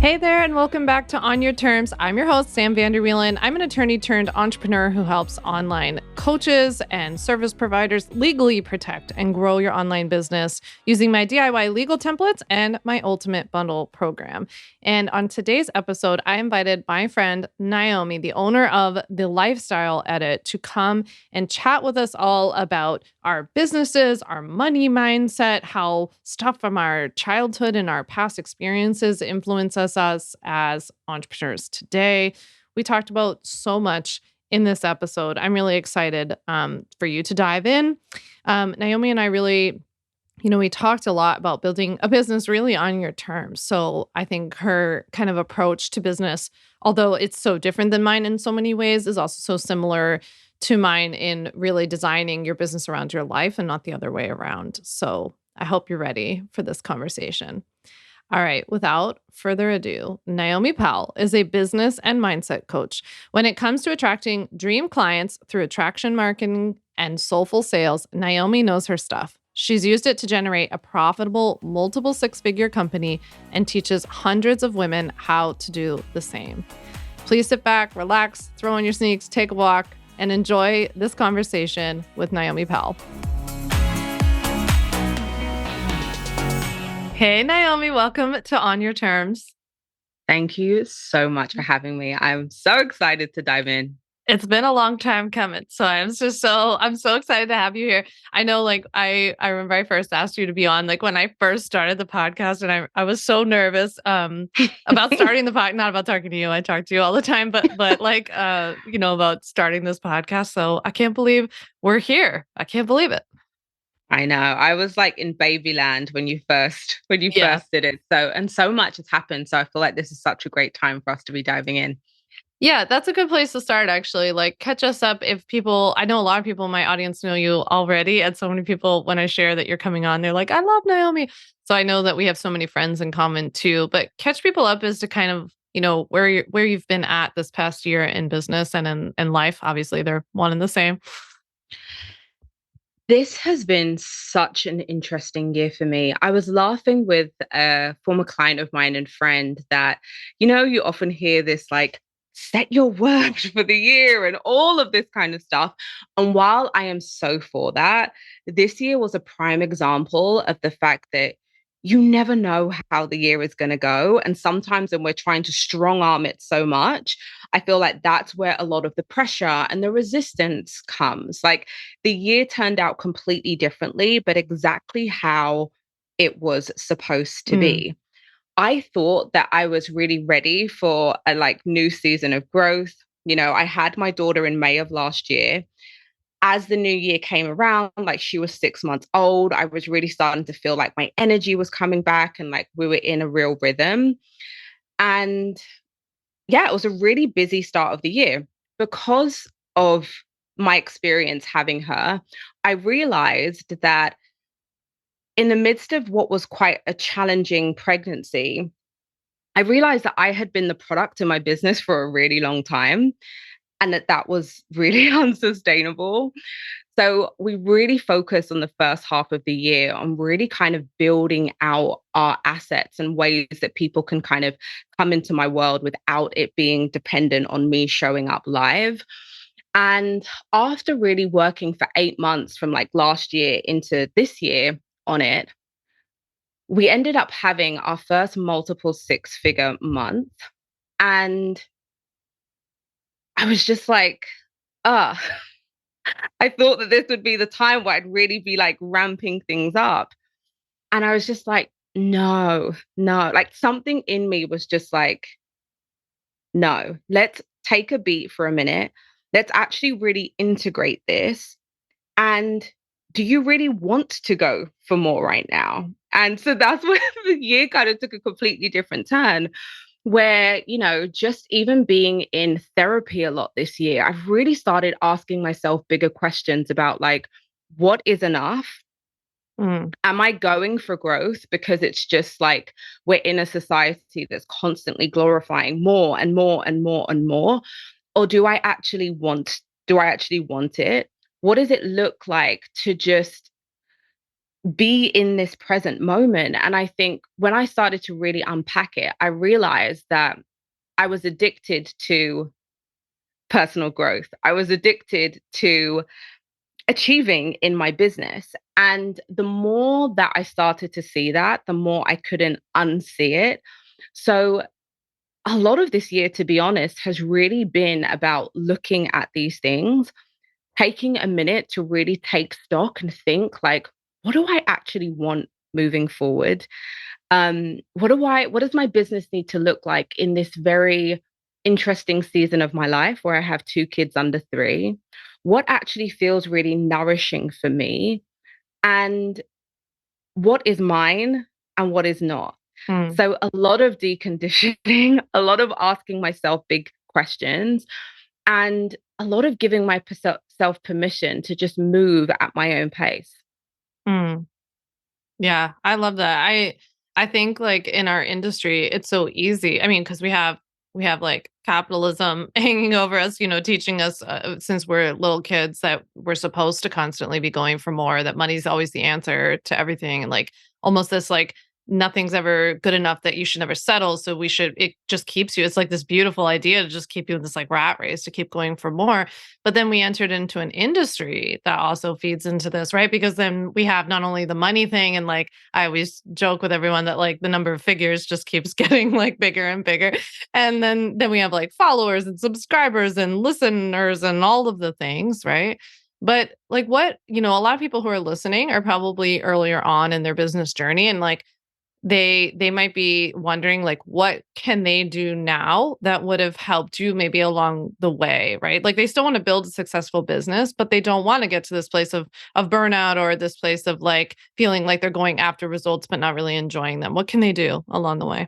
Hey there, and welcome back to On Your Terms. I'm your host, Vander. I'm an attorney turned entrepreneur who helps online coaches and service providers legally protect and grow your online business using my DIY legal templates and my Ultimate Bundle program. And on today's episode, I invited my friend Naomi, the owner of The Lifestyle Edit, to come and chat with us all about our businesses, our money mindset, how stuff from our childhood and our past experiences influence us as entrepreneurs today. We talked about so much in this episode. I'm really excited for you to dive in. Naomi and I really, we talked a lot about building a business really on your terms. So I think her kind of approach to business, although it's so different than mine in so many ways, is also so similar to mine in really designing your business around your life and not the other way around. So I hope you're ready for this conversation. All right, without further ado, Naomi Powell is a business and mindset coach. When it comes to attracting dream clients through attraction marketing and soulful sales, Naomi knows her stuff. She's used it to generate a profitable multiple six-figure company and teaches hundreds of women how to do the same. Please sit back, relax, throw on your sneaks, take a walk, and enjoy this conversation with Naomi Powell. Hey, Naomi, welcome to On Your Terms. Thank you so much for having me. I'm so excited to dive in. It's been a long time coming. So I'm so excited to have you here. I know, I remember I first asked you to be on, when I first started the podcast, and I was so nervous about starting the podcast, not about talking to you. I talk to you all the time, but about starting this podcast. So I can't believe we're here. I can't believe it. I know. I was in babyland when you first Yeah. did it. So much has happened. So I feel like this is such a great time for us to be diving in. Yeah, that's a good place to start, actually. Catch us up if people, I know a lot of people in my audience know you already. And so many people, when I share that you're coming on, they're like, I love Naomi. So I know that we have so many friends in common too. But catch people up as to kind of, where you've been at this past year in business and in life. Obviously, they're one and the same. This has been such an interesting year for me. I was laughing with a former client of mine and friend that, you often hear this set your word for the year and all of this kind of stuff. And while I am so for that, this year was a prime example of the fact that you never know how the year is going to go. And sometimes when we're trying to strong arm it so much, I feel like that's where a lot of the pressure and the resistance comes. The year turned out completely differently, but exactly how it was supposed to be. I thought that I was really ready for a new season of growth. I had my daughter in May of last year. As the new year came around, she was 6 months old, I was really starting to feel like my energy was coming back and we were in a real rhythm. And yeah, it was a really busy start of the year. Because of my experience having her, I realized that in the midst of what was quite a challenging pregnancy, I realized that I had been the product in my business for a really long time and that was really unsustainable. So we really focused on the first half of the year on really kind of building out our assets and ways that people can kind of come into my world without it being dependent on me showing up live. And after really working for 8 months from last year into this year on it, we ended up having our first multiple six-figure month. And I was just ah, I thought that this would be the time where I'd really be ramping things up. And I was just no, no, something in me was just no, let's take a beat for a minute. Let's actually really integrate this. And do you really want to go for more right now? And so that's where the year kind of took a completely different turn, where, just even being in therapy a lot this year, I've really started asking myself bigger questions about what is enough? Am I going for growth because it's just we're in a society that's constantly glorifying more and more and more and more? Or do I actually want it? What does it look like to just be in this present moment. And I think when I started to really unpack it, I realized that I was addicted to personal growth. I was addicted to achieving in my business. And the more that I started to see that, the more I couldn't unsee it. So, a lot of this year, to be honest, has really been about looking at these things, taking a minute to really take stock and think like, what do I actually want moving forward? What does my business need to look like in this very interesting season of my life where I have two kids under three? What actually feels really nourishing for me? And what is mine and what is not? Mm, So, a lot of deconditioning, a lot of asking myself big questions, and a lot of giving myself permission to just move at my own pace. mm. Yeah, I love that. I think like in our industry, it's so easy. I mean, because we have like capitalism hanging over us, teaching us since we're little kids that we're supposed to constantly be going for more, that money's always the answer to everything, and like almost this like nothing's ever good enough that you should never settle. So it just keeps you. It's like this beautiful idea to just keep you in this like rat race to keep going for more. But then we entered into an industry that also feeds into this, right? Because then we have not only the money thing, and like I always joke with everyone that like the number of figures just keeps getting like bigger and bigger. And then we have like followers and subscribers and listeners and all of the things, right? But like a lot of people who are listening are probably earlier on in their business journey, and like they might be wondering like what can they do now that would have helped you maybe along the way, right? Like they still want to build a successful business, but they don't want to get to this place of burnout, or this place of like feeling like they're going after results but not really enjoying them. What can they do along the way?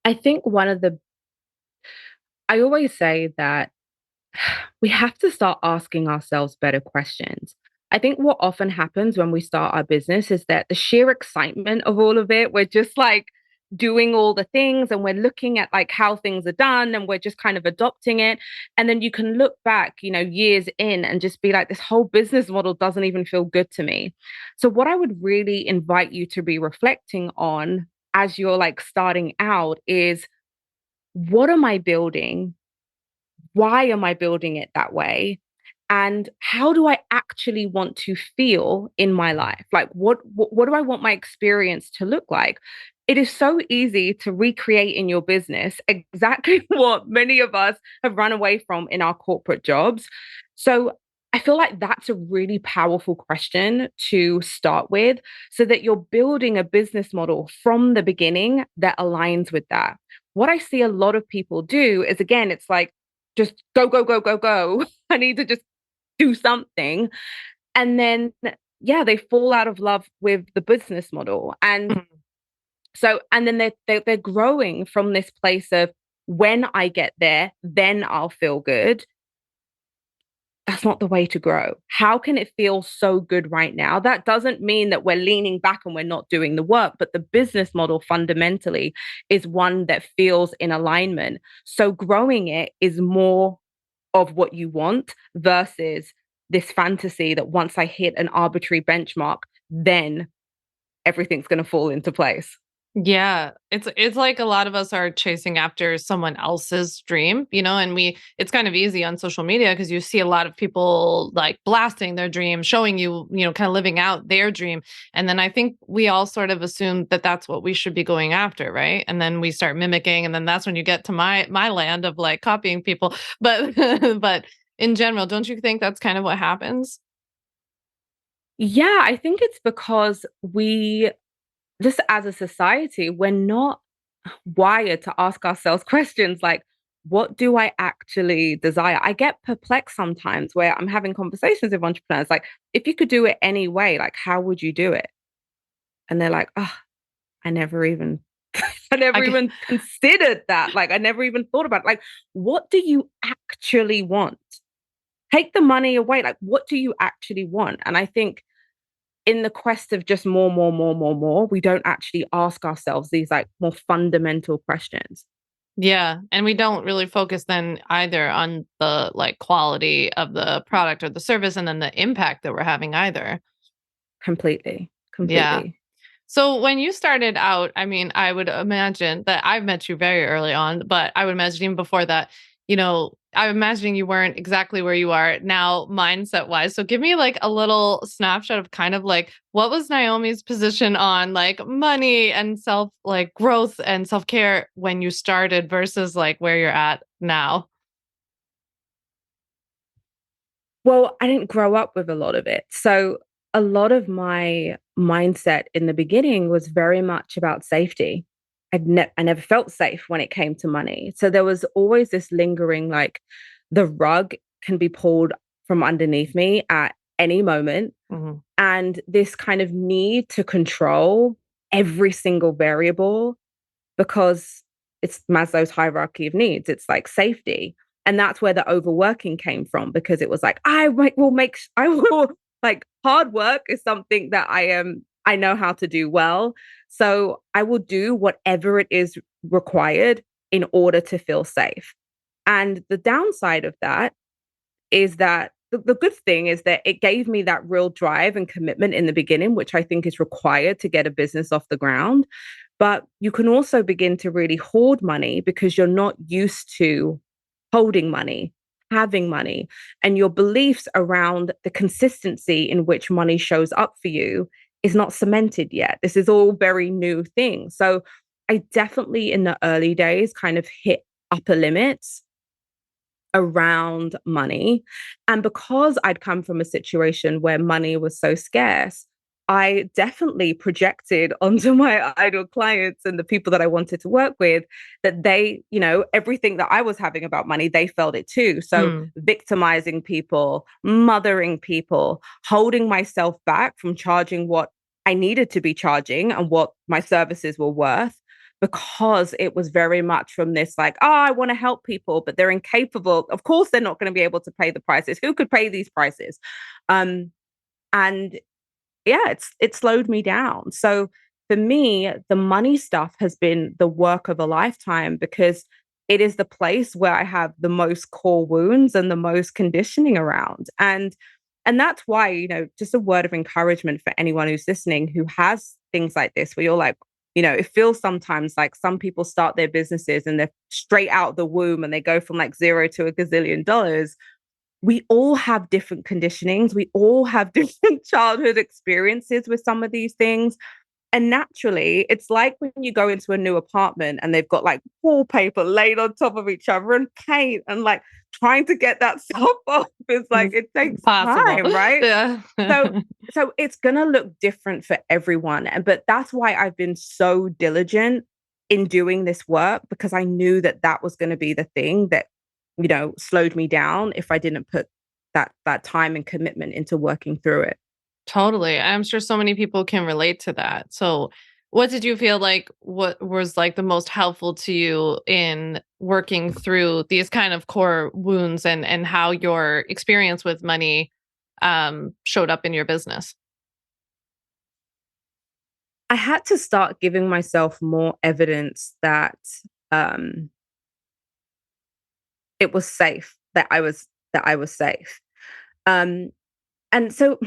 I think I always say that we have to start asking ourselves better questions. I think what often happens when we start our business is that the sheer excitement of all of it, we're just like doing all the things and we're looking at like how things are done and we're just kind of adopting it. And then you can look back, years in and just be like, this whole business model doesn't even feel good to me. So, what I would really invite you to be reflecting on as you're like starting out is, what am I building? Why am I building it that way? And how do I actually want to feel in my life? Like what do I want my experience to look like? It is so easy to recreate in your business exactly what many of us have run away from in our corporate jobs. So I feel like that's a really powerful question to start with so that you're building a business model from the beginning that aligns with that. What I see a lot of people do is, again, it's like, just go, go, go, go, go. I need to just do something. And then, yeah, they fall out of love with the business model. And Mm. so, and then they're growing from this place of, when I get there, then I'll feel good. That's not the way to grow. How can it feel so good right now? That doesn't mean that we're leaning back and we're not doing the work, but the business model fundamentally is one that feels in alignment. So growing it is more of what you want versus this fantasy that once I hit an arbitrary benchmark, then everything's going to fall into place. Yeah, it's like a lot of us are chasing after someone else's dream, and it's kind of easy on social media because you see a lot of people like blasting their dream, showing you, kind of living out their dream. And then I think we all sort of assume that that's what we should be going after, right? And then we start mimicking, and then that's when you get to my land of like copying people. But but in general, don't you think that's kind of what happens? Yeah, I think it's because we, just as a society, we're not wired to ask ourselves questions like, what do I actually desire? I get perplexed sometimes where I'm having conversations with entrepreneurs, like, if you could do it any way, like, how would you do it? And they're like, oh, I never even I I never get, even considered that. Like, I never even thought about it. Like, what do you actually want? Take the money away. Like, what do you actually want? And I think in the quest of just more, more, more, more, more, we don't actually ask ourselves these like more fundamental questions. yeah, and we don't really focus then either on the like quality of the product or the service, and then the impact that we're having either. Completely. Yeah. Completely. So when you started out, I mean, I would imagine that I've met you very early on, but I would imagine even before that, I'm imagining you weren't exactly where you are now, mindset wise. So give me like a little snapshot of kind of like what was Naomi's position on like money and self like growth and self care when you started versus like where you're at now. Well, I didn't grow up with a lot of it. So a lot of my mindset in the beginning was very much about safety. I never felt safe when it came to money. So there was always this lingering, like the rug can be pulled from underneath me at any moment. Mhm. And this kind of need to control every single variable because it's Maslow's hierarchy of needs. It's like safety. And that's where the overworking came from because it was like, I will like hard work is something that I know how to do well. So I will do whatever it is required in order to feel safe. And the downside of that is that the good thing is that it gave me that real drive and commitment in the beginning, which I think is required to get a business off the ground. But you can also begin to really hoard money because you're not used to holding money, having money, and your beliefs around the consistency in which money shows up for you is not cemented yet. This is all very new thing. So I definitely in the early days kind of hit upper limits around money. And because I'd come from a situation where money was so scarce, I definitely projected onto my ideal clients and the people that I wanted to work with that they, everything that I was having about money, they felt it too. So Mm. victimizing people, mothering people, holding myself back from charging what I needed to be charging and what my services were worth because it was very much from this like, oh, I want to help people, but they're incapable. Of course, they're not going to be able to pay the prices. Who could pay these prices? Um, and yeah, it slowed me down. So for me, the money stuff has been the work of a lifetime because it is the place where I have the most core wounds and the most conditioning around. And that's why, just a word of encouragement for anyone who's listening who has things like this, where you're like, it feels sometimes like some people start their businesses and they're straight out of the womb and they go from like zero to $1 gazillion. We all have different conditionings. We all have different childhood experiences with some of these things. And naturally, it's like when you go into a new apartment and they've got like wallpaper laid on top of each other and paint and like trying to get that stuff off is like It's it takes impossible. time, right? Yeah. So so it's gonna look different for everyone. But that's why I've been so diligent in doing this work because I knew that that was going to be the thing that, slowed me down if I didn't put that time and commitment into working through it. Totally. I'm sure so many people can relate to that. So, what did you feel like what was like the most helpful to you in working through these kind of core wounds and how your experience with money showed up in your business? I had to start giving myself more evidence that um it was safe, that I was safe. Um and so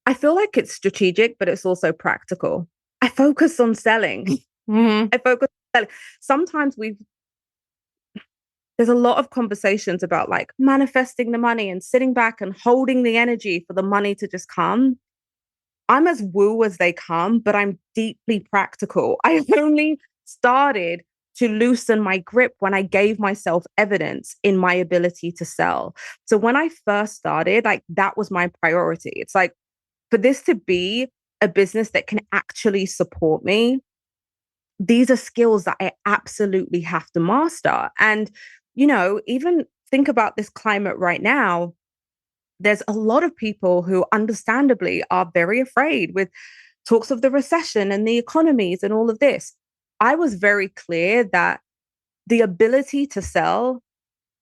I feel like it's strategic, but it's also practical. I focus on selling. Mhm. I focus on selling. Sometimes there's a lot of conversations about like manifesting the money and sitting back and holding the energy for the money to just come. I'm as woo as they come, but I'm deeply practical. I only started to loosen my grip when I gave myself evidence in my ability to sell. So when I first started, like that was my priority. It's like for this to be a business that can actually support me, these are skills that I absolutely have to master. And, even think about this climate right now. There's a lot of people who understandably are very afraid with talks of the recession and the economies and all of this. I was very clear that the ability to sell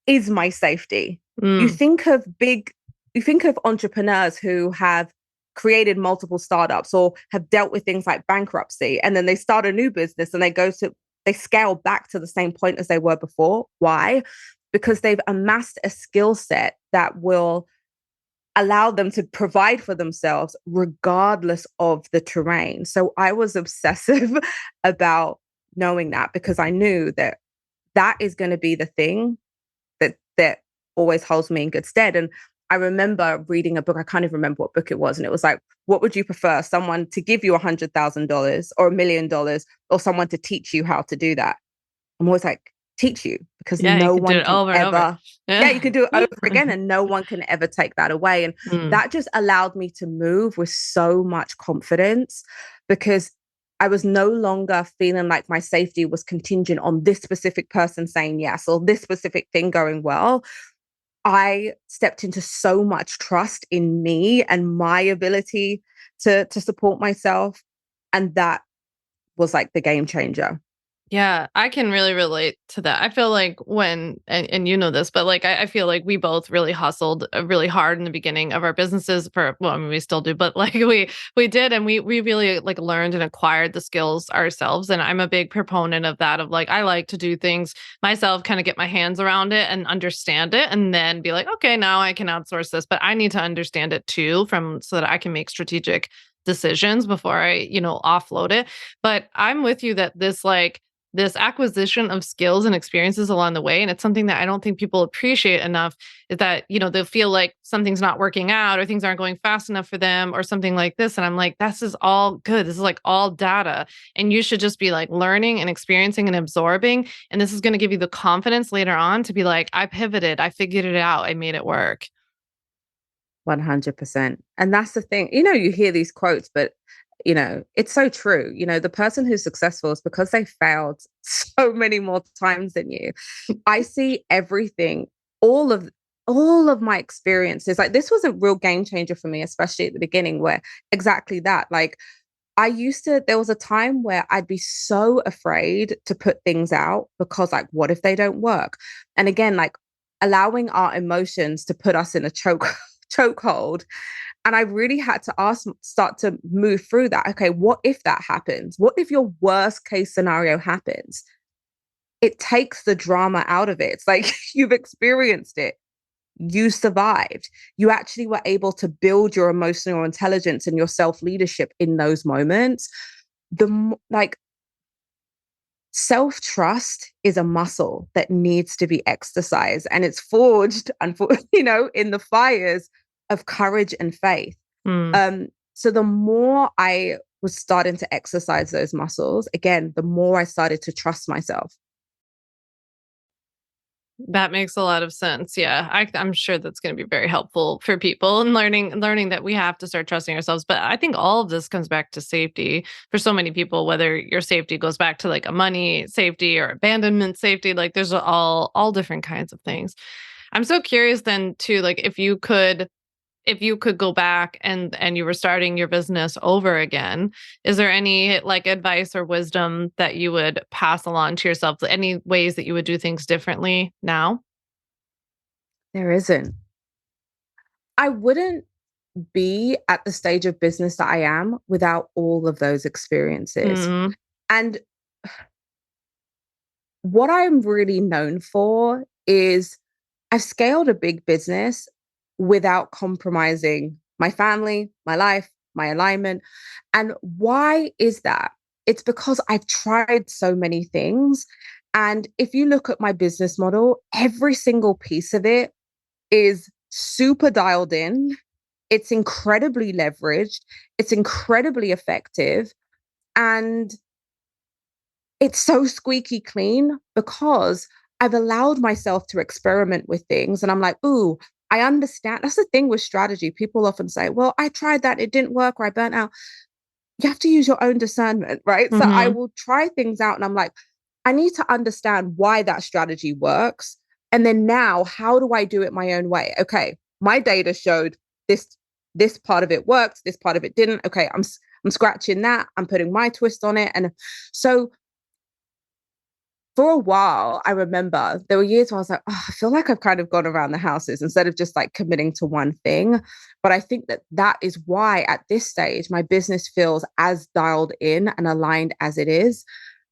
is my safety. You Mm. think of big, you think of entrepreneurs who have created multiple startups or have dealt with things like bankruptcy, and then they start a new business and they scale back to the same point as they were before. Why? Because they've amassed a skill set that will allow them to provide for themselves regardless of the terrain. So I was obsessive about knowing that, because I knew that that is going to be the thing that always holds me in good stead. And I remember reading a book. I can't even remember what book it was. And it was like, what would you prefer? Someone to give you $100,000 or $1 million, or someone to teach you how to do that? I'm always like, teach you, because Yeah, you no could do one it can over and over. ever, yeah, Yeah. you can do it over again, and no one can ever take that away. And Mm. that just allowed me to move with so much confidence, because I was no longer feeling like my safety was contingent on this specific person saying yes or this specific thing going well. I stepped into so much trust in me and my ability to support myself. And that was like the game changer. Yeah, I can really relate to that. I feel like and you know this, but like I feel like we both really hustled really hard in the beginning of our businesses for, well, I mean, we still do, but like we did, and we really like learned and acquired the skills ourselves. And I'm a big proponent of that, of like I like to do things myself, kind of get my hands around it and understand it, and then be like, okay, now I can outsource this, but I need to understand it too, from so that I can make strategic decisions before I, offload it. But I'm with you that this acquisition of skills and experiences along the way. And it's something that I don't think people appreciate enough, is that, they'll feel like something's not working out or things aren't going fast enough for them or something like this. And I'm like, this is all good. This is like all data. And you should just be like learning and experiencing and absorbing. And this is going to give you the confidence later on to be like, I pivoted, I figured it out, I made it work. 100%. And that's the thing. You hear these quotes, but it's so true. The person who's successful is because they failed so many more times than you. I see everything, all of my experiences. Like, this was a real game changer for me, especially at the beginning, where exactly that. Like, there was a time where I'd be so afraid to put things out, because like, what if they don't work? And again, like, allowing our emotions to put us in a chokehold. And I really had to start to move through that. Okay, what if that happens? What if your worst case scenario happens? It takes the drama out of it. It's like, you've experienced it. You survived. You actually were able to build your emotional intelligence and your self-leadership in those moments. Like, self-trust is a muscle that needs to be exercised, and it's forged, in the fires of courage and faith. Mm. So the more I was starting to exercise those muscles, again, the more I started to trust myself. That makes a lot of sense. Yeah, I'm sure that's going to be very helpful for people, and learning that we have to start trusting ourselves. But I think all of this comes back to safety for so many people. Whether your safety goes back to like a money safety or abandonment safety, like there's all different kinds of things. I'm so curious then too, like if you could go back and you were starting your business over again, is there any like advice or wisdom that you would pass along to yourself? Any ways that you would do things differently now? There isn't. I wouldn't be at the stage of business that I am without all of those experiences. Mhm. And what I'm really known for is I've scaled a big business without compromising my family, my life, my alignment. And why is that? It's because I've tried so many things. And if you look at my business model, every single piece of it is super dialed in. It's incredibly leveraged. It's incredibly effective. And it's so squeaky clean, because I've allowed myself to experiment with things. And I'm like, ooh, I understand. That's the thing with strategy. People often say, well, I tried that, it didn't work, or I burnt out. You have to use your own discernment, right? So I Mhm. will try things out, and I'm like, I need to understand why that strategy works. And then now, how do I do it my own way? Okay, my data showed this this part of it works, this part of it didn't. Okay, I'm scratching that. I'm putting my twist on it. And so for a while, I remember there were years where I was like, oh, I feel like I've kind of gone around the houses instead of just like committing to one thing. But I think that is why at this stage, my business feels as dialed in and aligned as it is,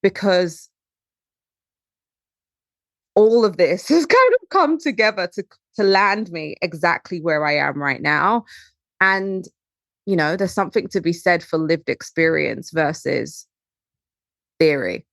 because all of this has kind of come together to land me exactly where I am right now. And, there's something to be said for lived experience versus theory.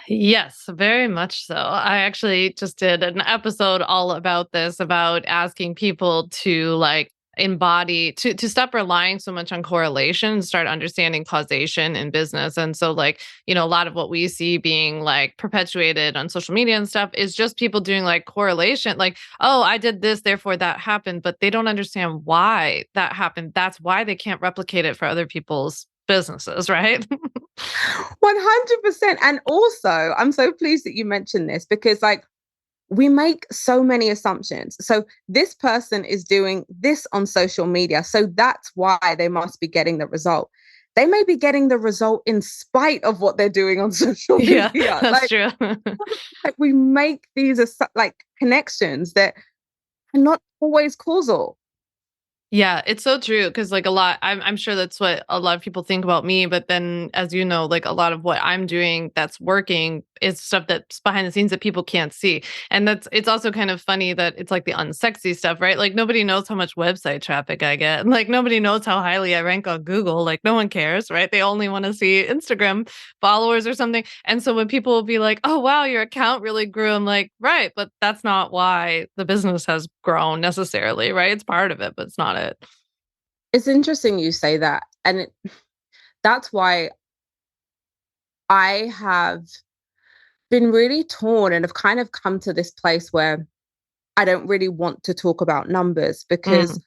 Yes, very much so. I actually just did an episode all about this, about asking people to like embody to stop relying so much on correlation and start understanding causation in business. And so like, a lot of what we see being like perpetuated on social media and stuff is just people doing like correlation, like, oh, I did this, therefore that happened, but they don't understand why that happened. That's why they can't replicate it for other people's businesses, right? 100%. And also, I'm so pleased that you mentioned this because, like, we make so many assumptions. So, this person is doing this on social media. So, that's why they must be getting the result. They may be getting the result in spite of what they're doing on social Yeah, media. that's true. Like we make these like connections that are not always causal. Yeah, it's so true because like a lot I'm sure that's what a lot of people think about me, but then as you know, like a lot of what I'm doing that's working is stuff that's behind the scenes that people can't see. And it's also kind of funny that it's like the unsexy stuff, right? Like nobody knows how much website traffic I get. Like nobody knows how highly I rank on Google. Like no one cares, right? They only want to see Instagram followers or something. And so when people will be like, "Oh wow, your account really grew." I'm like, "Right, but that's not why the business has grown necessarily, right? It's part of it, but it's not it." It's interesting you say that. And that's why I have been really torn and have kind of come to this place where I don't really want to talk about numbers because Mm,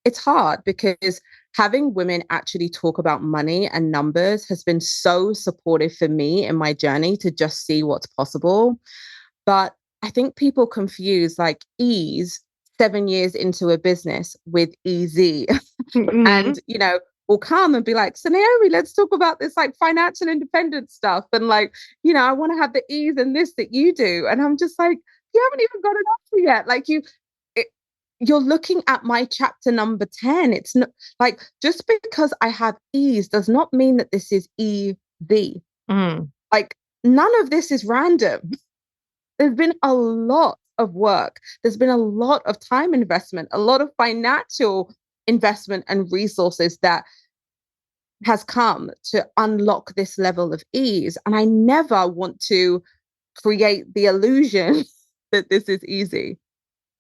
it's hard because having women actually talk about money and numbers has been so supportive for me in my journey to just see what's possible. But I think people confuse like ease 7 years into a business with easy. mhm. And, will come and be like, so Naomi, let's talk about this like financial independence stuff. And like, I want to have the ease and this that you do. And I'm just like, you haven't even got it up yet. Like it, you're looking at my chapter number 10. It's not like just because I have ease does not mean that this is easy. Mm. Like none of this is random. There's been a lot of work. There's been a lot of time investment, a lot of financial investment and resources that has come to unlock this level of ease. And I never want to create the illusion that this is easy.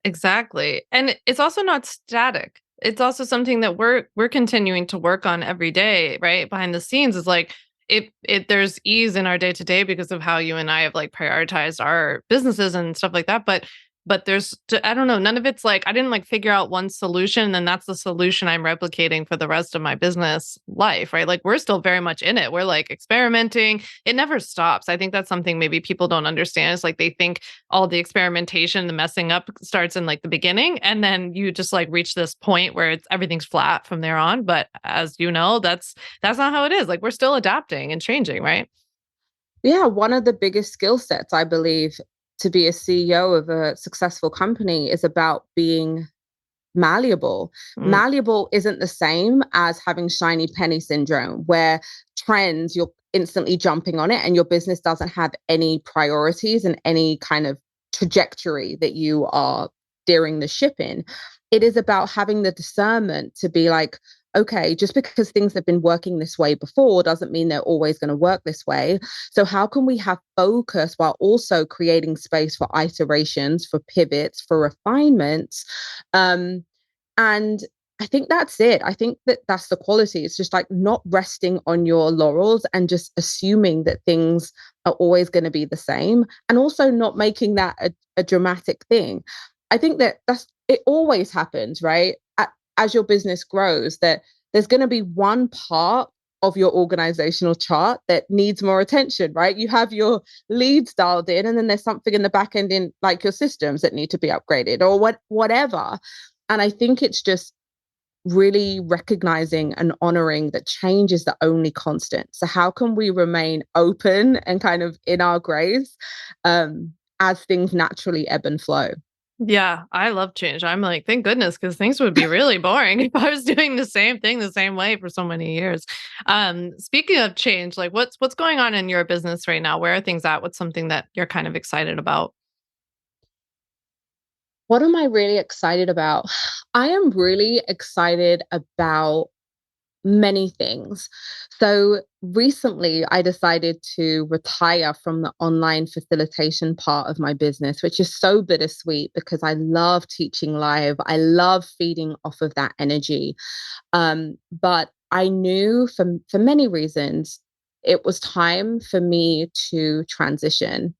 Exactly. And it's also not static. It's also something that we're continuing to work on every day, right? Behind the scenes is like it there's ease in our day to day because of how you and I have like prioritized our businesses and stuff like that. But I don't know, none of it's like I didn't like figure out one solution and that's the solution I'm replicating for the rest of my business life, right? Like we're still very much in it. We're like experimenting. It never stops. I think that's something maybe people don't understand. Is like they think all the experimentation, the messing up starts in like the beginning. And then you just like reach this point where everything's flat from there on. But as you know, that's not how it is. Like we're still adapting and changing, right? Yeah, one of the biggest skill sets, I believe, to be a CEO of a successful company is about being malleable. Mm, Malleable isn't the same as having shiny penny syndrome, where trends, you're instantly jumping on it and your business doesn't have any priorities and any kind of trajectory that you are steering the ship in. It is about having the discernment to be like, okay, just because things have been working this way before doesn't mean they're always going to work this way. So, how can we have focus while also creating space for iterations, for pivots, for refinements? Um, and I think that's it. I think that that's the quality. It's just like not resting on your laurels and just assuming that things are always going to be the same and also not making that a dramatic thing. I think that it always happens, right? As your business grows, that there's going to be one part of your organizational chart that needs more attention, right? You have your leads dialed in, and then there's something in the back end in like your systems that need to be upgraded or whatever. And I think it's just really recognizing and honoring that change is the only constant. So how can we remain open and kind of in our grace as things naturally ebb and flow? Yeah, I love change. I'm like, thank goodness, because things would be really boring if I was doing the same thing the same way for so many years. Speaking of change, like what's going on in your business right now? Where are things at? What's something that you're kind of excited about? What am I really excited about? I am really excited about many things. So recently, I decided to retire from the online facilitation part of my business, which is so bittersweet because I love teaching live. I love feeding off of that energy. But I knew for many reasons it was time for me to transition.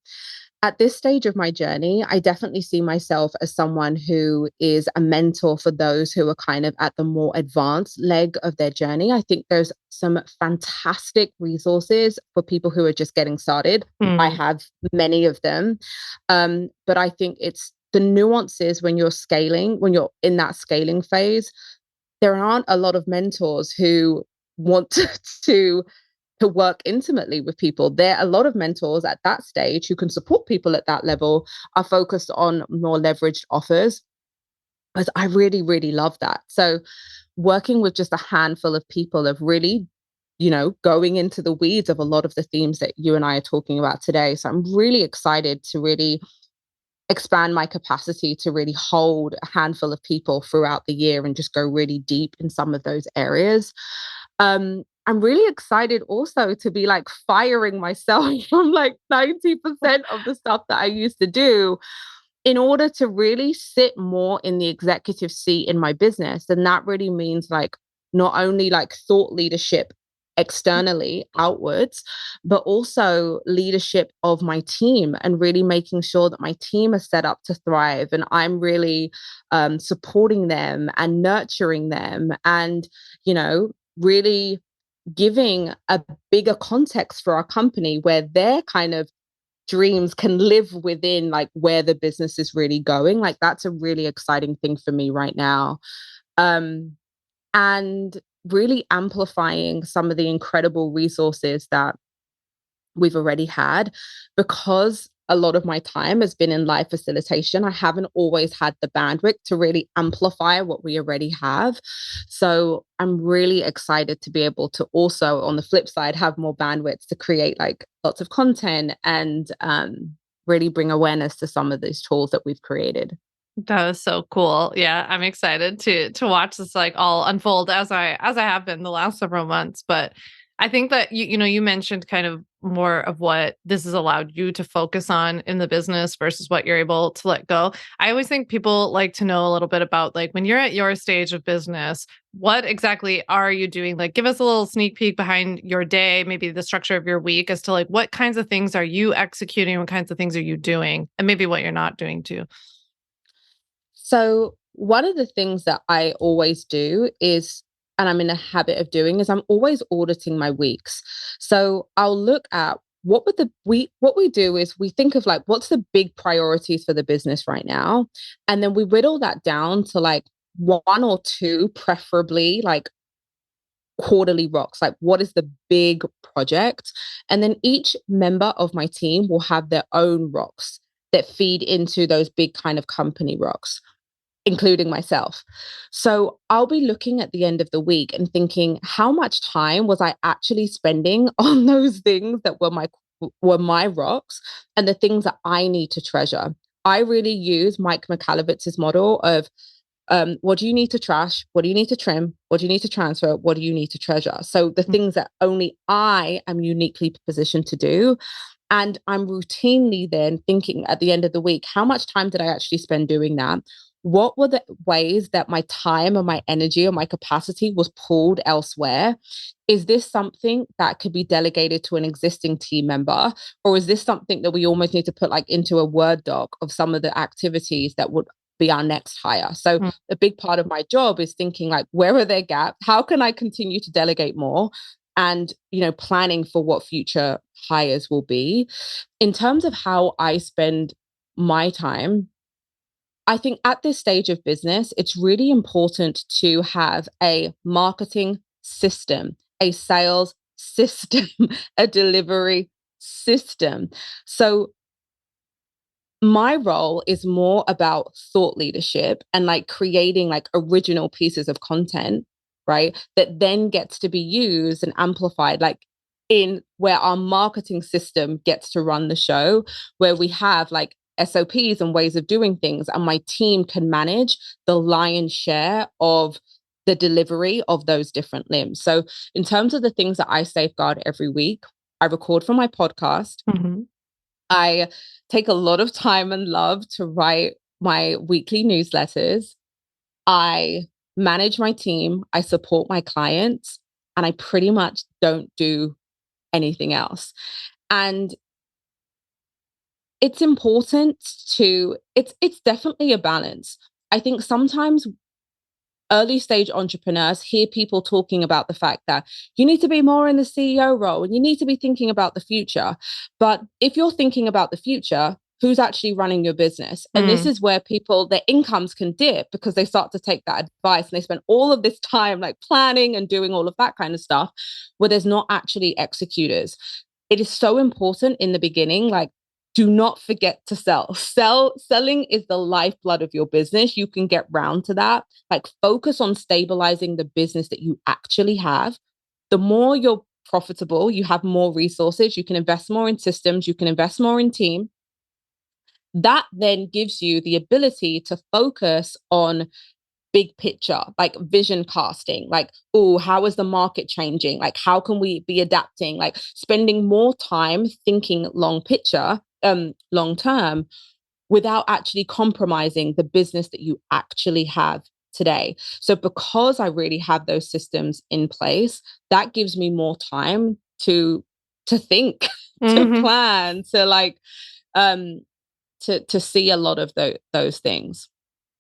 At this stage of my journey, I definitely see myself as someone who is a mentor for those who are kind of at the more advanced leg of their journey. I think there's some fantastic resources for people who are just getting started. I Mm, have many of them. But I think it's the nuances when you're scaling, when you're in that scaling phase, there aren't a lot of mentors who want to to work intimately with people. There are a lot of mentors at that stage who can support people at that level are focused on more leveraged offers. Because I really, really love that. So working with just a handful of people of really, going into the weeds of a lot of the themes that you and I are talking about today. So I'm really excited to really expand my capacity to really hold a handful of people throughout the year and just go really deep in some of those areas. I'm really excited also to be like firing myself from like 90% of the stuff that I used to do in order to really sit more in the executive seat in my business. And that really means like not only like thought leadership externally outwards, but also leadership of my team and really making sure that my team is set up to thrive. And I'm really supporting them and nurturing them and, really giving a bigger context for our company where their kind of dreams can live within like where the business is really going. Like that's a really exciting thing for me right now. Um, and really amplifying some of the incredible resources that we've already had because a lot of my time has been in live facilitation. I haven't always had the bandwidth to really amplify what we already have. So I'm really excited to be able to also, on the flip side, have more bandwidth to create like lots of content and really bring awareness to some of these tools that we've created. that was so cool. Yeah, I'm excited to watch this like all unfold as I have been the last several months. But I think that you mentioned kind of more of what this has allowed you to focus on in the business versus what you're able to let go. I always think people like to know a little bit about like when you're at your stage of business, what exactly are you doing? Like give us a little sneak peek behind your day, maybe the structure of your week as to like what kinds of things are you executing, what kinds of things are you doing, and maybe what you're not doing too. So, one of the things that I always do is, and I'm in a habit of doing, is I'm always auditing my weeks. So, I'll look at what we do is we think of like what's the big priorities for the business right now, and then we whittle that down to like one or two, preferably like quarterly rocks. Like, what is the big project? And then each member of my team will have their own rocks that feed into those big kind of company rocks, including myself. So I'll be looking at the end of the week and thinking, how much time was I actually spending on those things that were my rocks and the things that I need to treasure. I really use Mike McAlevitz's model of what do you need to trash? What do you need to trim? What do you need to transfer? What do you need to treasure? So the things that only I am uniquely positioned to do. And I'm routinely then thinking at the end of the week, how much time did I actually spend doing that? What were the ways that my time or my energy or my capacity was pulled elsewhere? Is this something that could be delegated to an existing team member? Or is this something that we almost need to put like into a Word doc of some of the activities that would be our next hire? So Mm. a big part of my job is thinking like, where are there gaps? How can I continue to delegate more? And, planning for what future hires will be. In terms of how I spend my time, I think at this stage of business, it's really important to have a marketing system, a sales system, a delivery system. So my role is more about thought leadership and like creating like original pieces of content, right? That then gets to be used and amplified, like in where our marketing system gets to run the show, where we have like SOPs and ways of doing things, and my team can manage the lion's share of the delivery of those different limbs. So, in terms of the things that I safeguard every week, I record for my podcast. Mm-hmm. I take a lot of time and love to write my weekly newsletters. I manage my team. I support my clients. And I pretty much don't do anything else. And it's important to, it's definitely a balance. I think sometimes early stage entrepreneurs hear people talking about the fact that you need to be more in the CEO role and you need to be thinking about the future. But if you're thinking about the future, who's actually running your business? And this is where people, their incomes can dip because they start to take that advice and they spend all of this time like planning and doing all of that kind of stuff where there's not actually executors. It is so important in the beginning, like, do not forget to sell. Selling is the lifeblood of your business. You can get round to that. Like, focus on stabilizing the business that you actually have. The more you're profitable, you have more resources, you can invest more in systems, you can invest more in team. That then gives you the ability to focus on big picture, like vision casting, like, oh, how is the market changing? Like, how can we be adapting? Like, spending more time thinking long term, without actually compromising the business that you actually have today. So because I really have those systems in place, that gives me more time to think, to Mm-hmm. plan, to like to see a lot of those things.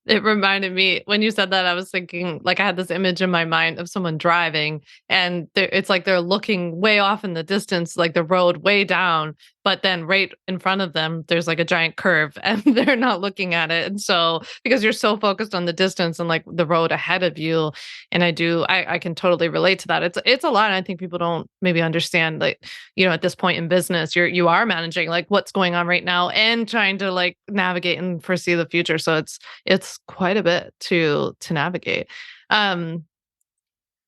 It reminded me when you said that, I was thinking, like, I had this image in my mind of someone driving and it's like they're looking way off in the distance, like the road way down, but then right in front of them, there's like a giant curve and they're not looking at it. And so, because you're so focused on the distance and like the road ahead of you, and I can totally relate to that. It's a lot. And I think people don't maybe understand, like, at this point in business, you are managing like what's going on right now and trying to like navigate and foresee the future. So it's quite a bit to navigate. Um,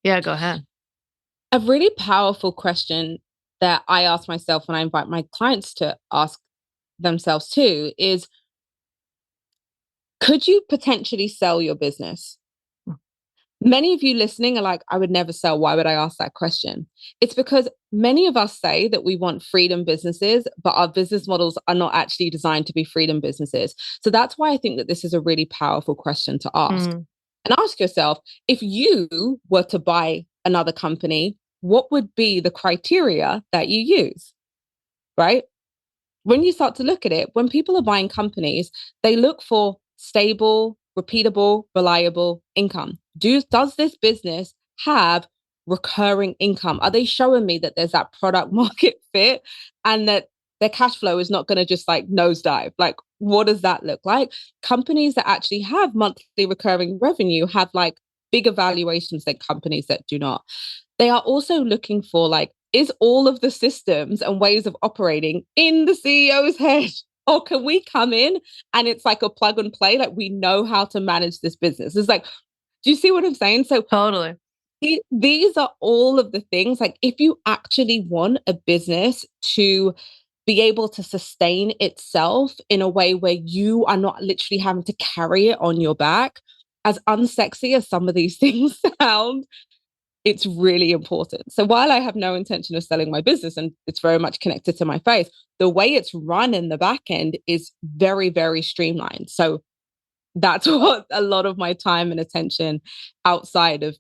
yeah, go ahead. A really powerful question that I ask myself when I invite my clients to ask themselves too is, could you potentially sell your business? Many of you listening are like, I would never sell. Why would I ask that question? It's because many of us say that we want freedom businesses, but our business models are not actually designed to be freedom businesses. So that's why I think that this is a really powerful question to ask. Mm. And ask yourself, if you were to buy another company, what would be the criteria that you use? Right? When you start to look at it, when people are buying companies, they look for stable, repeatable, reliable income. Does this business have recurring income? Are they showing me that there's that product market fit and that their cash flow is not going to just like nosedive? Like, what does that look like? Companies that actually have monthly recurring revenue have like bigger valuations than companies that do not. They are also looking for like, is all of the systems and ways of operating in the CEO's head? Or can we come in and it's like a plug and play? Like, we know how to manage this business. It's like, do you see what I'm saying? So Totally. these are all of the things. Like, if you actually want a business to be able to sustain itself in a way where you are not literally having to carry it on your back, as unsexy as some of these things sound, it's really important. So while I have no intention of selling my business and it's very much connected to my faith, the way it's run in the back end is very, very streamlined. So that's what a lot of my time and attention outside of,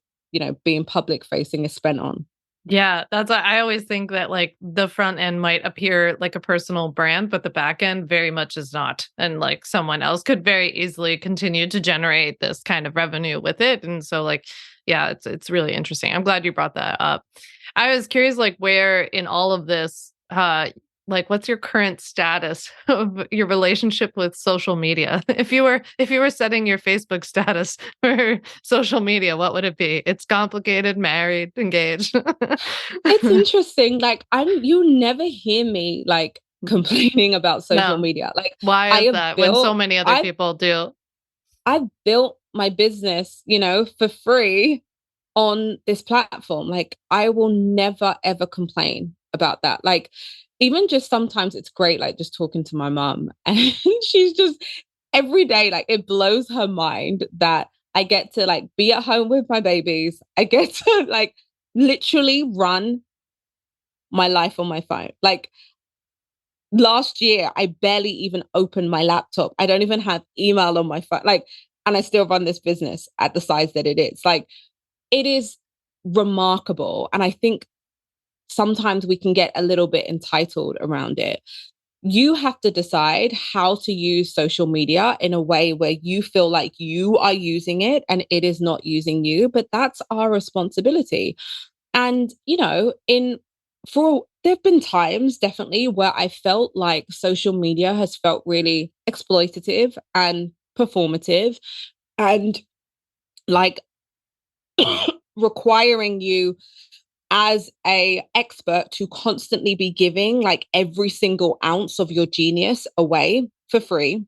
being public facing is spent on. Yeah, that's why I always think that like the front end might appear like a personal brand, but the back end very much is not. And like someone else could very easily continue to generate this kind of revenue with it. And so like, yeah, it's really interesting. I'm glad you brought that up. I was curious like where in all of this, like what's your current status of your relationship with social media? If you were setting your Facebook status for social media, what would it be? It's complicated, married, engaged. It's interesting. Like, you never hear me like complaining about social No. media. Like Why I is have that when so built, many other I've people do? I've built my business, for free on this platform. Like I will never ever complain about that. Like even just sometimes it's great, like just talking to my mom and she's just every day, like it blows her mind that I get to like be at home with my babies. I get to like literally run my life on my phone. Like last year, I barely even opened my laptop. I don't even have email on my phone. Like, and I still run this business at the size that it is. Like, it is remarkable. And I think sometimes we can get a little bit entitled around it. You have to decide how to use social media in a way where you feel like you are using it and it is not using you. But that's our responsibility. And, in for there have been times definitely where I felt like social media has felt really exploitative and performative and like requiring you as a expert to constantly be giving like every single ounce of your genius away for free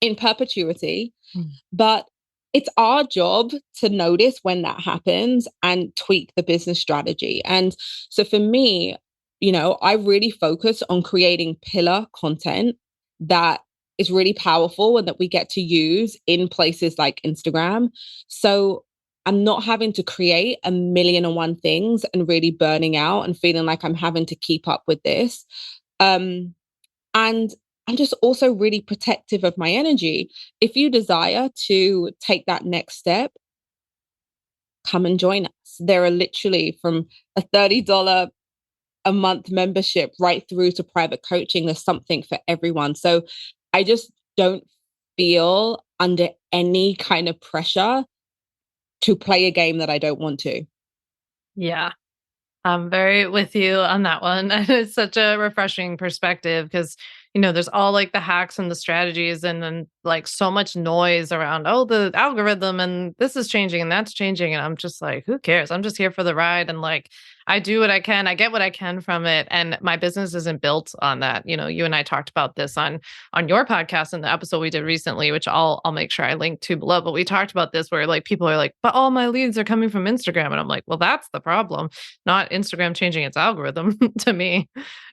in perpetuity. Mm. But it's our job to notice when that happens and tweak the business strategy. And so for me, I really focus on creating pillar content that is really powerful and that we get to use in places like Instagram. So I'm not having to create a million and one things and really burning out and feeling like I'm having to keep up with this. And I'm just also really protective of my energy. If you desire to take that next step, come and join us. There are literally from a $30 a month membership right through to private coaching. There's something for everyone. So I just don't feel under any kind of pressure to play a game that I don't want to. Yeah. I'm very with you on that one. And it's such a refreshing perspective because, there's all like the hacks and the strategies, and then like so much noise around, oh, the algorithm and this is changing and that's changing. And I'm just like, who cares? I'm just here for the ride. And like, I do what I can, I get what I can from it. And my business isn't built on that. You and I talked about this on your podcast in the episode we did recently, which I'll make sure I link to below. But we talked about this where like people are like, but all my leads are coming from Instagram. And I'm like, well, that's the problem, not Instagram changing its algorithm to me.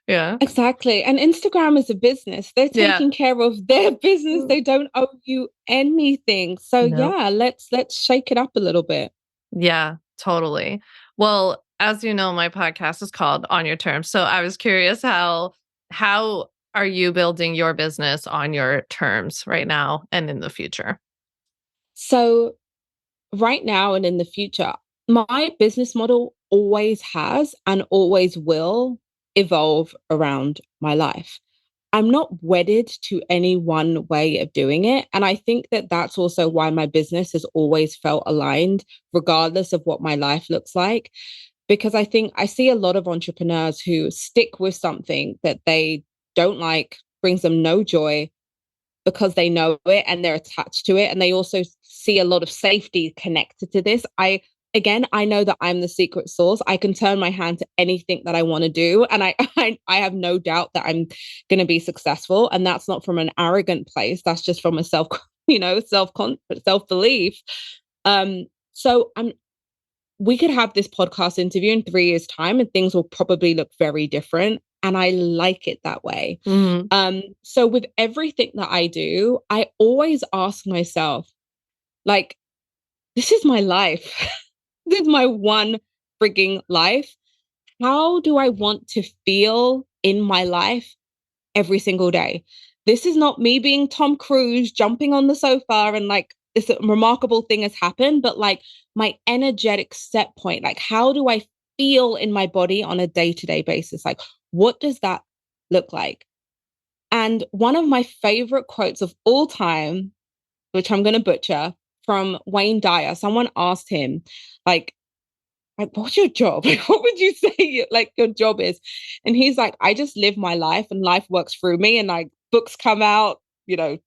Yeah. Exactly. And Instagram is a business. They're Yeah. taking care of their business. Mm. They don't owe you anything. So Nope. yeah, let's shake it up a little bit. Yeah, totally. Well, as you know, my podcast is called On Your Terms. So I was curious how are you building your business on your terms right now and in the future? So right now and in the future, my business model always has and always will evolve around my life. I'm not wedded to any one way of doing it. And I think that that's also why my business has always felt aligned, regardless of what my life looks like. Because I think I see a lot of entrepreneurs who stick with something that they don't like, brings them no joy, because they know it and they're attached to it. And they also see a lot of safety connected to this. I know that I'm the secret sauce. I can turn my hand to anything that I want to do. And I have no doubt that I'm going to be successful. And that's not from an arrogant place. That's just from a self belief. So we could have this podcast interview in 3 years' time and things will probably look very different. And I like it that way. Mhm. So with everything that I do, I always ask myself, like, this is my life. This is my one freaking life. How do I want to feel in my life every single day? This is not me being Tom Cruise jumping on the sofa and like this remarkable thing has happened, but like my energetic set point, like how do I feel in my body on a day-to-day basis? Like, what does that look like? And one of my favorite quotes of all time, which I'm going to butcher, from Wayne Dyer, someone asked him, like, what's your job? Like, what would you say like your job is? And he's like, I just live my life and life works through me and like books come out,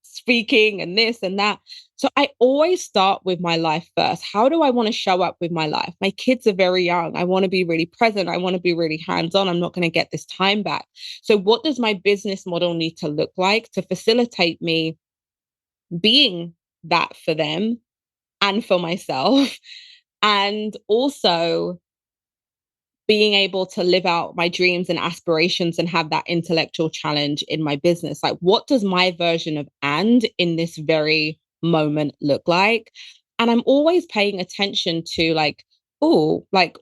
speaking and this and that. So I always start with my life first. How do I want to show up with my life? My kids are very young. I want to be really present. I want to be really hands-on. I'm not going to get this time back. So what does my business model need to look like to facilitate me being that for them and for myself? And also being able to live out my dreams and aspirations and have that intellectual challenge in my business. Like, what does my version of and in this very moment look like? And I'm always paying attention to like, oh, like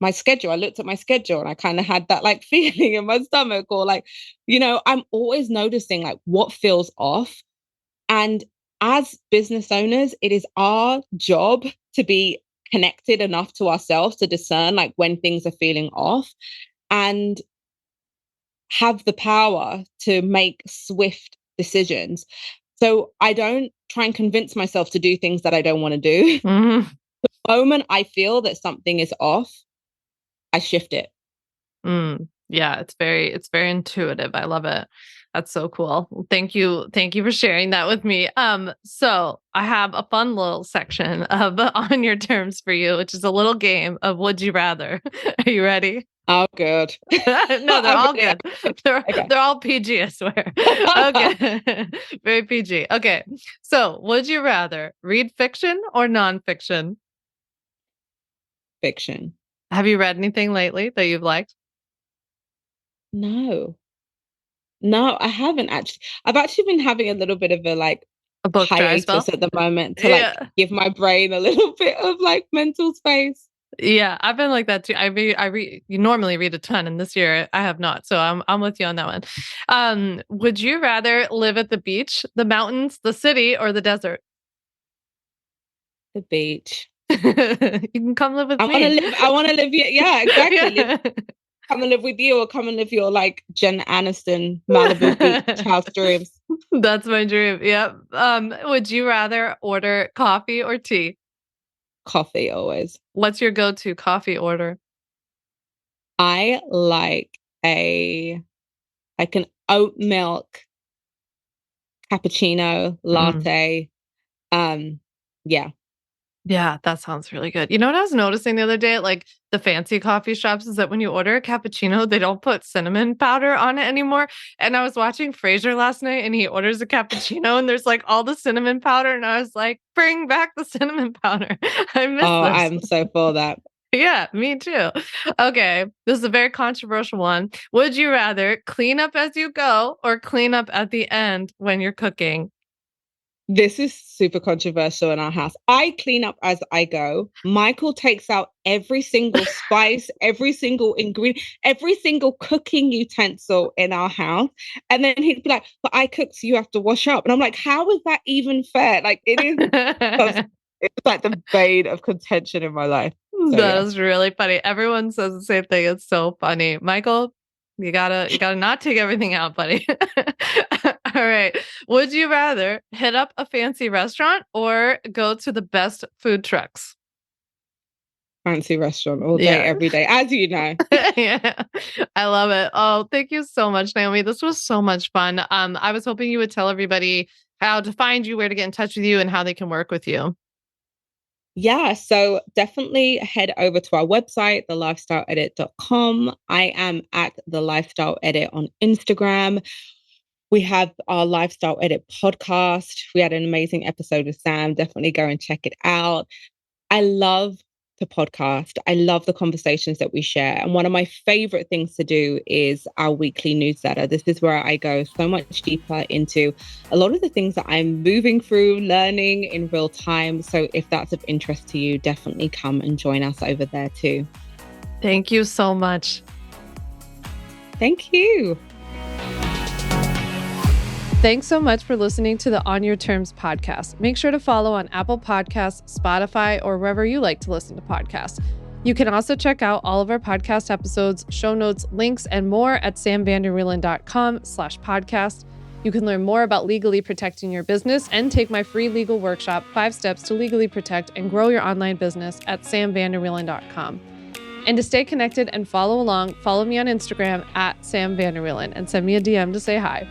my schedule. I looked at my schedule and I kind of had that like feeling in my stomach, or like, I'm always noticing like what feels off. And as business owners, it is our job to be connected enough to ourselves to discern like when things are feeling off and have the power to make swift decisions. So I don't try and convince myself to do things that I don't want to do. Mm-hmm. The moment I feel that something is off, I shift it. Yeah, it's very intuitive. I love it. That's so cool. Thank you. Thank you for sharing that with me. So I have a fun little section of on your terms for you, which is a little game of would you rather. Are you ready? Oh, good. No, they're I'm all ready. good. They're Okay. they're all PG, I swear. Okay. Very PG. Okay. So would you rather read fiction or nonfiction? Fiction. Have you read anything lately that you've liked? No. No, I haven't actually. I've actually been having a little bit of a like A book dry hiatus spell? at the moment to like Yeah. give my brain a little bit of like mental space. Yeah, I've been like that too. I read you normally read a ton and this year I have not. So I'm with you on that one. Would you rather live at the beach, the mountains, the city, or the desert? The beach. You can come live with me. I want to live. Yeah, exactly. Yeah. Come and live with you, or come and live your like Jen Aniston Malibu beach house dreams. That's my dream. Yep. Would you rather order coffee or tea? Coffee always. What's your go-to coffee order? I like an oat milk cappuccino Mm. latte. Yeah. Yeah, that sounds really good. You know what I was noticing the other day at like the fancy coffee shops is that when you order a cappuccino, they don't put cinnamon powder on it anymore. And I was watching Frasier last night and he orders a cappuccino and there's like all the cinnamon powder. And I was like, bring back the cinnamon powder. I miss Oh, this. I'm so for that. Yeah, me too. Okay, this is a very controversial one. Would you rather clean up as you go or clean up at the end when you're cooking? This is super controversial in our house. I clean up as I go. Michael takes out every single spice, every single ingredient, every single cooking utensil in our house. And then he'd be like, but I cooked, so you have to wash up. And I'm like, how is that even fair? Like, it is, it's like the bane of contention in my life. So, That yeah. is really funny. Everyone says the same thing. It's so funny. Michael, you gotta not take everything out, buddy. All right. Would you rather hit up a fancy restaurant or go to the best food trucks? Fancy restaurant all day, Yeah. every day, as you know. Yeah. I love it. Oh, thank you so much, Naomi. This was so much fun. I was hoping you would tell everybody how to find you, where to get in touch with you, and how they can work with you. Yeah, so definitely head over to our website, thelifestyleedit.com. I am at the Lifestyle Edit on Instagram. We have our Lifestyle Edit podcast. We had an amazing episode with Sam. Definitely go and check it out. I love the podcast. I love the conversations that we share. And one of my favorite things to do is our weekly newsletter. This is where I go so much deeper into a lot of the things that I'm moving through, learning in real time. So if that's of interest to you, definitely come and join us over there too. Thank you so much. Thank you. Thanks so much for listening to the On Your Terms podcast. Make sure to follow on Apple Podcasts, Spotify, or wherever you like to listen to podcasts. You can also check out all of our podcast episodes, show notes, links, and more at samvanderwielen.com/podcast. You can learn more about legally protecting your business and take my free legal workshop, 5 Steps to Legally Protect and Grow Your Online Business at samvanderwielen.com. And to stay connected and follow along, follow me on Instagram at samvanderwielen and send me a DM to say hi.